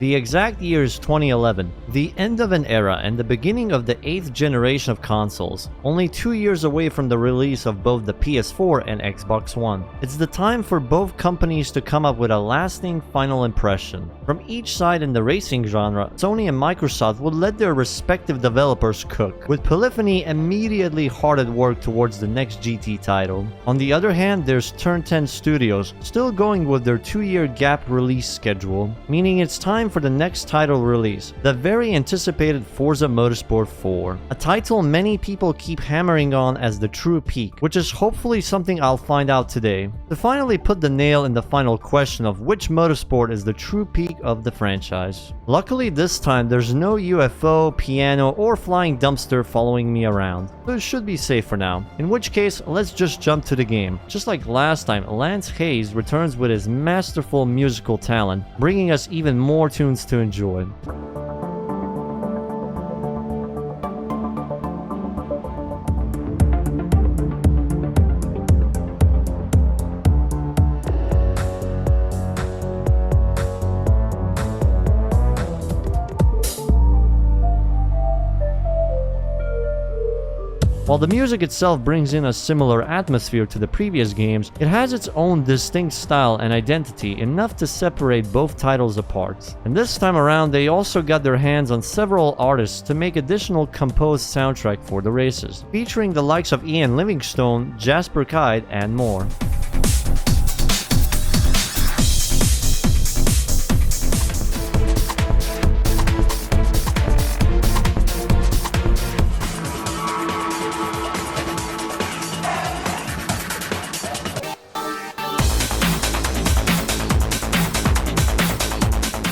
The exact year is 2011, the end of an era and the beginning of the 8th generation of consoles, only 2 years away from the release of both the PS4 and Xbox One. It's the time for both companies to come up with a lasting final impression. From each side in the racing genre, Sony and Microsoft would let their respective developers cook, with Polyphony immediately hard at work towards the next GT title. On the other hand, there's Turn 10 Studios, still going with their 2-year gap release schedule, meaning it's time for the next title release, the very anticipated Forza Motorsport 4, a title many people keep hammering on as the true peak, which is hopefully something I'll find out today, to finally put the nail in the final question of which motorsport is the true peak of the franchise. Luckily this time there's no UFO, piano, or flying dumpster following me around, so it should be safe for now, in which case let's just jump to the game. Just like last time, Lance Hayes returns with his masterful musical talent, bringing us even more tunes to enjoy. While the music itself brings in a similar atmosphere to the previous games, it has its own distinct style and identity enough to separate both titles apart. And this time around, they also got their hands on several artists to make additional composed soundtrack for the races, featuring the likes of Ian Livingstone, Jasper Kide, and more.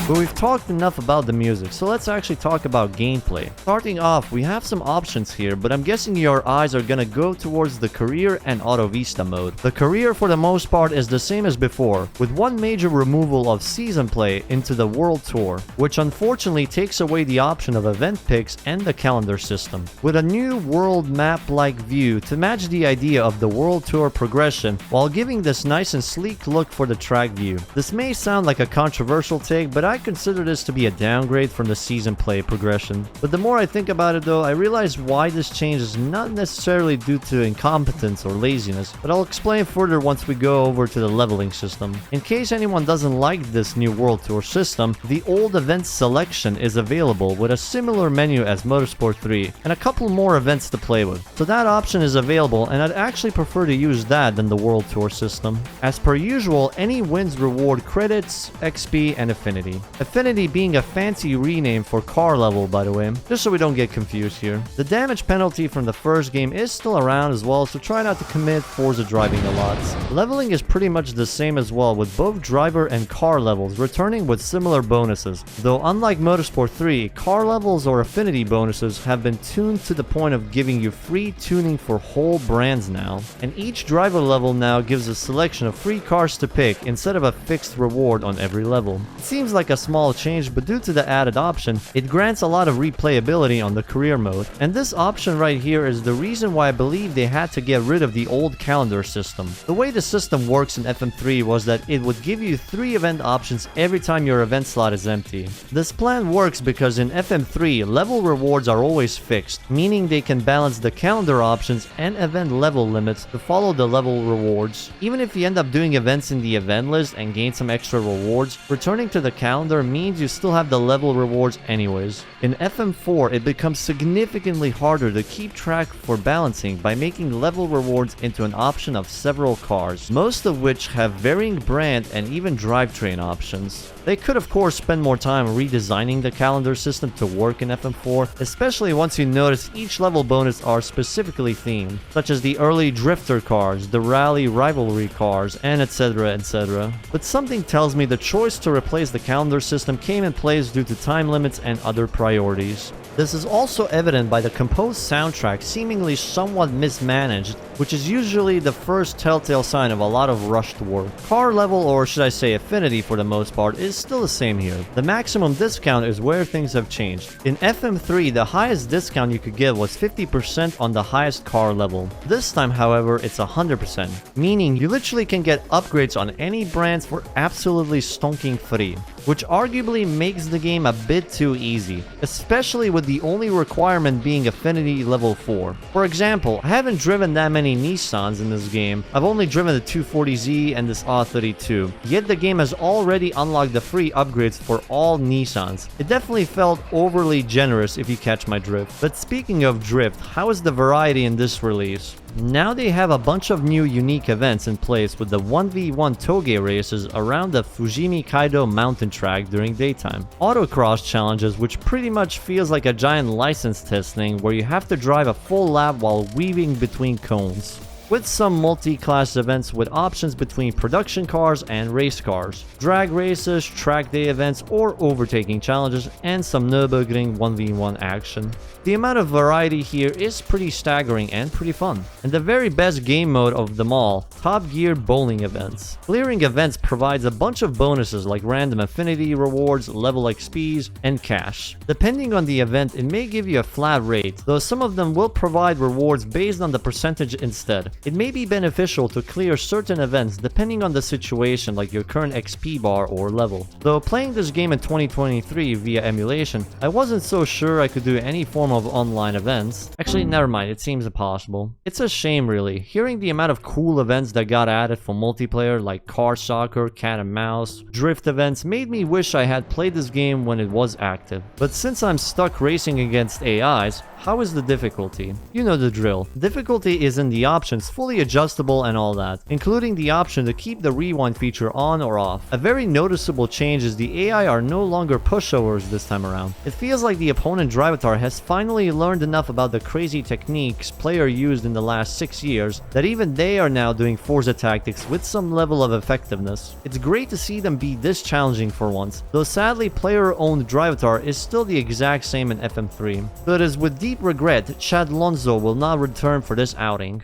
But we've talked enough about the music, so let's actually talk about gameplay. Starting off, we have some options here, but I'm guessing your eyes are gonna go towards the career and auto vista mode. The career for the most part is the same as before, with one major removal of season play into the World Tour, which unfortunately takes away the option of event picks and the calendar system, with a new world map-like view to match the idea of the World Tour progression while giving this nice and sleek look for the track view. This may sound like a controversial take, but I consider this to be a downgrade from the season play progression. But the more I think about it though, I realize why this change is not necessarily due to incompetence or laziness, but I'll explain further once we go over to the leveling system. In case anyone doesn't like this new World Tour system, the old event selection is available with a similar menu as Motorsport 3 and a couple more events to play with. So that option is available, and I'd actually prefer to use that than the World Tour system. As per usual, any wins reward credits, XP, and affinity. Affinity being a fancy rename for car level, by the way, just so we don't get confused here. The damage penalty from the first game is still around as well, so try not to commit Forza driving a lot. Leveling is pretty much the same as well, with both driver and car levels returning with similar bonuses, though unlike Motorsport 3, car levels or affinity bonuses have been tuned to the point of giving you free tuning for whole brands now, and each driver level now gives a selection of free cars to pick instead of a fixed reward on every level. It seems like a small change, but due to the added option, it grants a lot of replayability on the career mode, and this option right here is the reason why I believe they had to get rid of the old calendar system. The way the system works in FM3 was that it would give you 3 event options every time your event slot is empty. This plan works because in FM3, level rewards are always fixed, meaning they can balance the calendar options and event level limits to follow the level rewards. Even if you end up doing events in the event list and gain some extra rewards, returning to the calendar means you still have the level rewards anyways. In FM4, it becomes significantly harder to keep track for balancing by making level rewards into an option of several cars, most of which have varying brand and even drivetrain options. They could of course spend more time redesigning the calendar system to work in FM4, especially once you notice each level bonus are specifically themed, such as the early drifter cars, the rally rivalry cars, and etc, etc. But something tells me the choice to replace the calendar system came in place due to time limits and other priorities. This is also evident by the composed soundtrack seemingly somewhat mismanaged, which is usually the first telltale sign of a lot of rushed work. Car level, or should I say affinity for the most part, is still the same here. The maximum discount is where things have changed. In FM3, the highest discount you could give was 50% on the highest car level. This time, however, it's 100%, meaning you literally can get upgrades on any brands for absolutely stonking free, which arguably makes the game a bit too easy, especially with the only requirement being affinity level 4. For example, I haven't driven that many Nissans in this game. I've only driven the 240Z and this A32, yet the game has already unlocked the free upgrades for all Nissans. It definitely felt overly generous if you catch my drift. But speaking of drift, how is the variety in this release? Now they have a bunch of new unique events in place with the 1v1 toge races around the Fujimi Kaido mountain track during daytime. Autocross challenges, which pretty much feels like a giant license testing where you have to drive a full lap while weaving between cones. With some multi-class events with options between production cars and race cars, drag races, track day events, or overtaking challenges, and some Nürburgring 1v1 action. The amount of variety here is pretty staggering and pretty fun. And the very best game mode of them all, Top Gear bowling events. Clearing events provides a bunch of bonuses like random affinity rewards, level XPs, and cash. Depending on the event, it may give you a flat rate, though some of them will provide rewards based on the percentage instead. It may be beneficial to clear certain events depending on the situation, like your current XP bar or level. Though playing this game in 2023 via emulation, I wasn't so sure I could do any form of online events. Actually, never mind, it seems impossible. It's a shame really. Hearing the amount of cool events that got added for multiplayer like car soccer, cat and mouse, drift events made me wish I had played this game when it was active. But since I'm stuck racing against AIs, how is the difficulty? You know the drill. Difficulty is in the options, fully adjustable and all that, including the option to keep the rewind feature on or off. A very noticeable change is the AI are no longer pushovers this time around. It feels like the opponent drivatar has finally learned enough about the crazy techniques player used in the last 6 years that even they are now doing Forza tactics with some level of effectiveness. It's great to see them be this challenging for once, though sadly player-owned drivatar is still the exact same in FM3. So it is with deep regret Chad Lonzo will not return for this outing.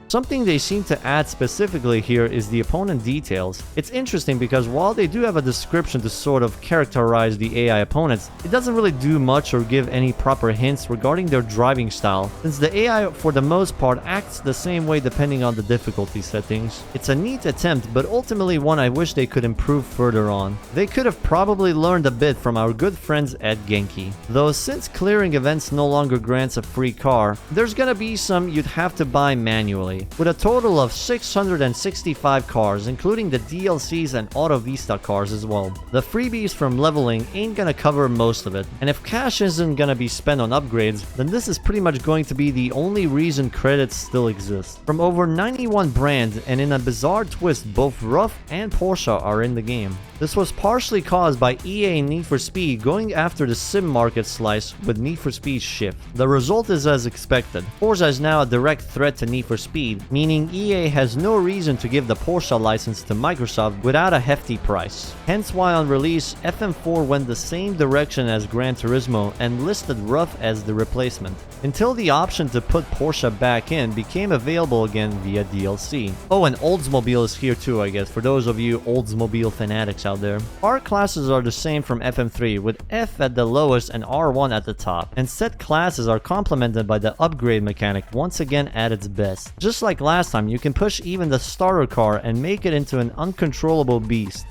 Something they seem to add specifically here is the opponent details. It's interesting because while they do have a description to sort of characterize the AI opponents, it doesn't really do much or give any proper hints regarding their driving style, since the AI for the most part acts the same way depending on the difficulty settings. It's a neat attempt, but ultimately one I wish they could improve further on. They could have probably learned a bit from our good friends at Genki. Though since clearing events no longer grants a free car, there's gonna be some you'd have to buy manually. With a total of 665 cars, including the DLCs and Auto Vista cars as well. The freebies from leveling ain't gonna cover most of it, and if cash isn't gonna be spent on upgrades, then this is pretty much going to be the only reason credits still exist. From over 91 brands, and in a bizarre twist, both Ruff and Porsche are in the game. This was partially caused by EA and Need for Speed going after the sim market slice with Need for Speed Shift. The result is as expected. Forza is now a direct threat to Need for Speed, meaning EA has no reason to give the Porsche license to Microsoft without a hefty price. Hence why on release, FM4 went the same direction as Gran Turismo and listed Ruff as the replacement, until the option to put Porsche back in became available again via DLC. Oh, and Oldsmobile is here too, I guess, for those of you Oldsmobile fanatics out there. Our classes are the same from FM3, with F at the lowest and R1 at the top, and set classes are complemented by the upgrade mechanic once again at its best. Just like last time, you can push even the starter car and make it into an uncontrollable beast.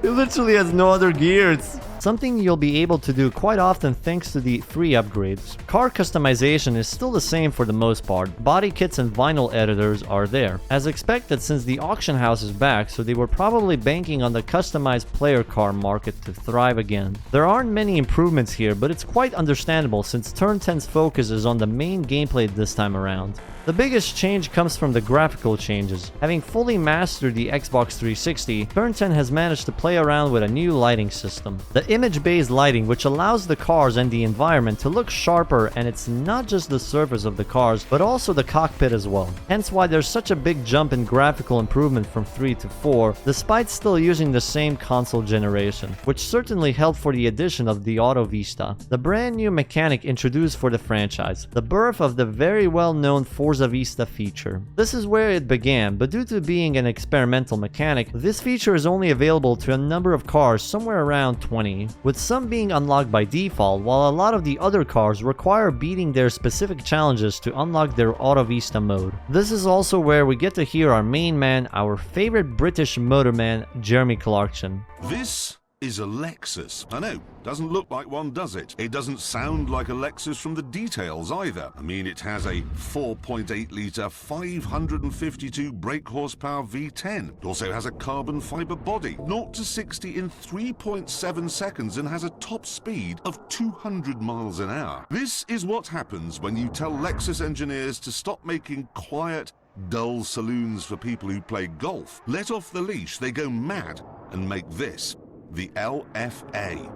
It literally has no other gears. Something you'll be able to do quite often thanks to the free upgrades. Car customization is still the same for the most part. Body kits and vinyl editors are there. As expected, since the auction house is back, so they were probably banking on the customized player car market to thrive again. There aren't many improvements here, but it's quite understandable since Turn 10's focus is on the main gameplay this time around. The biggest change comes from the graphical changes. Having fully mastered the Xbox 360, Turn 10 has managed to play around with a new lighting system. The image-based lighting, which allows the cars and the environment to look sharper, and it's not just the surface of the cars, but also the cockpit as well. Hence why there's such a big jump in graphical improvement from 3 to 4, despite still using the same console generation, which certainly helped for the addition of the Auto Vista, the brand new mechanic introduced for the franchise, the birth of the very well-known Forza Vista feature. This is where it began, but due to being an experimental mechanic, this feature is only available to a number of cars somewhere around 20, with some being unlocked by default, while a lot of the other cars require beating their specific challenges to unlock their Auto Vista mode. This is also where we get to hear our main man, our favorite British motorman, Jeremy Clarkson. This is a Lexus. I know, doesn't look like one, does it? It doesn't sound like a Lexus from the details either. I mean, it has a 4.8-litre, 552 brake horsepower V10. It also has a carbon fibre body, 0 to 60 in 3.7 seconds, and has a top speed of 200 miles an hour. This is what happens when you tell Lexus engineers to stop making quiet, dull saloons for people who play golf. Let off the leash, they go mad and make this. The LFA.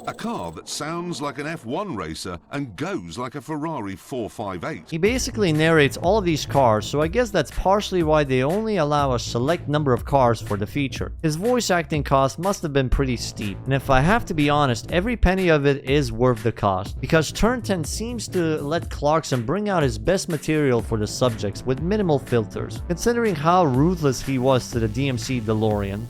A car that sounds like an F1 racer and goes like a Ferrari 458. He basically narrates all of these cars, so I guess that's partially why they only allow a select number of cars for the feature. His voice acting cost must have been pretty steep, and if I have to be honest, every penny of it is worth the cost, because Turn 10 seems to let Clarkson bring out his best material for the subjects with minimal filters, considering how ruthless he was to the DMC DeLorean.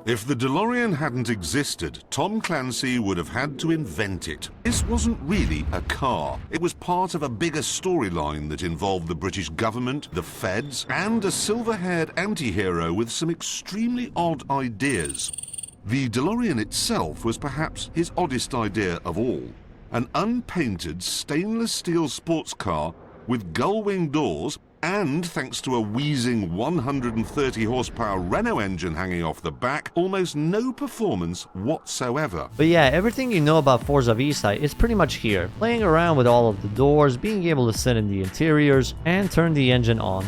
If the DeLorean hadn't existed, Tom Clancy would have had to invent it. This wasn't really a car. It was part of a bigger storyline that involved the British government, the feds, and a silver-haired anti-hero with some extremely odd ideas. The DeLorean itself was perhaps his oddest idea of all. An unpainted stainless steel sports car with gull-wing doors, and thanks to a wheezing 130 horsepower Renault engine hanging off the back, almost no performance whatsoever. But yeah, everything you know about Forza Vista is pretty much here. Playing around with all of the doors, being able to sit in the interiors, and turn the engine on.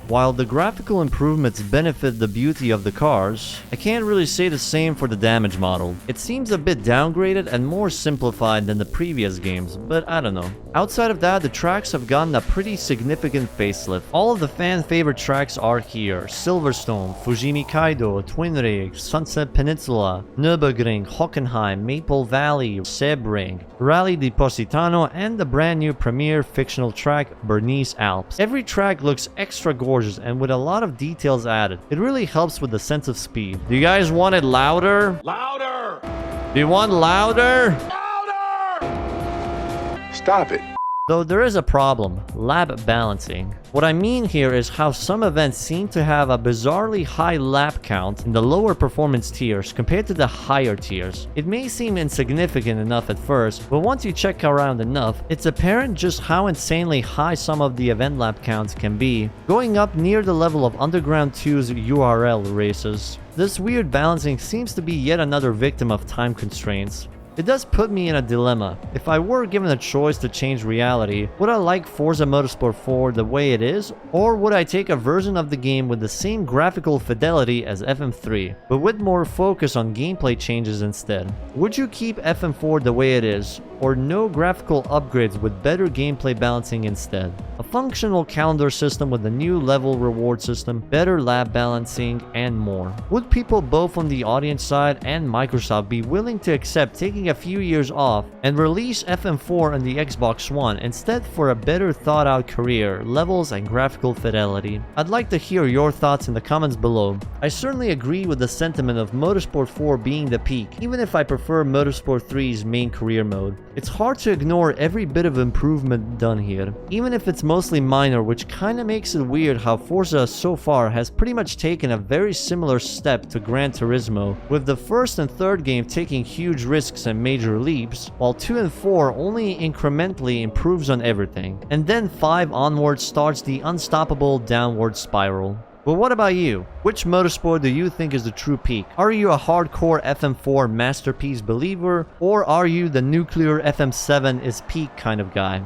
While the graphical improvements benefit the beauty of the cars, I can't really say the same for the damage model. It seems a bit downgraded and more simplified than the previous games, but I don't know. Outside of that, the tracks have gotten a pretty significant facelift. All of the fan favorite tracks are here: Silverstone, Fujimi Kaido, Twin Rig, Sunset Peninsula, Nürburgring, Hockenheim, Maple Valley, Sebring, Rally di Positano, and the brand new premiere fictional track, Bernese Alps. Every track looks extra gorgeous and with a lot of details added. It really helps with the sense of speed. Do you guys want it louder? Louder! Do you want louder? Louder! Stop it. Though there is a problem: lap balancing. What I mean here is how some events seem to have a bizarrely high lap count in the lower performance tiers compared to the higher tiers. It may seem insignificant enough at first, but once you check around enough, it's apparent just how insanely high some of the event lap counts can be, going up near the level of Underground 2's URL races. This weird balancing seems to be yet another victim of time constraints. It does put me in a dilemma. If I were given a choice to change reality, would I like Forza Motorsport 4 the way it is, or would I take a version of the game with the same graphical fidelity as FM3, but with more focus on gameplay changes instead? Would you keep FM4 the way it is, or no graphical upgrades with better gameplay balancing instead? A functional calendar system with a new level reward system, better lap balancing, and more. Would people both on the audience side and Microsoft be willing to accept taking a few years off and release FM4 on the Xbox One instead for a better thought out career, levels, and graphical fidelity? I'd like to hear your thoughts in the comments below. I certainly agree with the sentiment of Motorsport 4 being the peak, even if I prefer Motorsport 3's main career mode. It's hard to ignore every bit of improvement done here, even if it's mostly minor, which kinda makes it weird how Forza so far has pretty much taken a very similar step to Gran Turismo, with the first and third game taking huge risks and major leaps, while 2 and 4 only incrementally improves on everything, and then 5 onwards starts the unstoppable downward spiral. But what about you? Which motorsport do you think is the true peak? Are you a hardcore FM4 masterpiece believer, or are you the nuclear FM7 is peak kind of guy?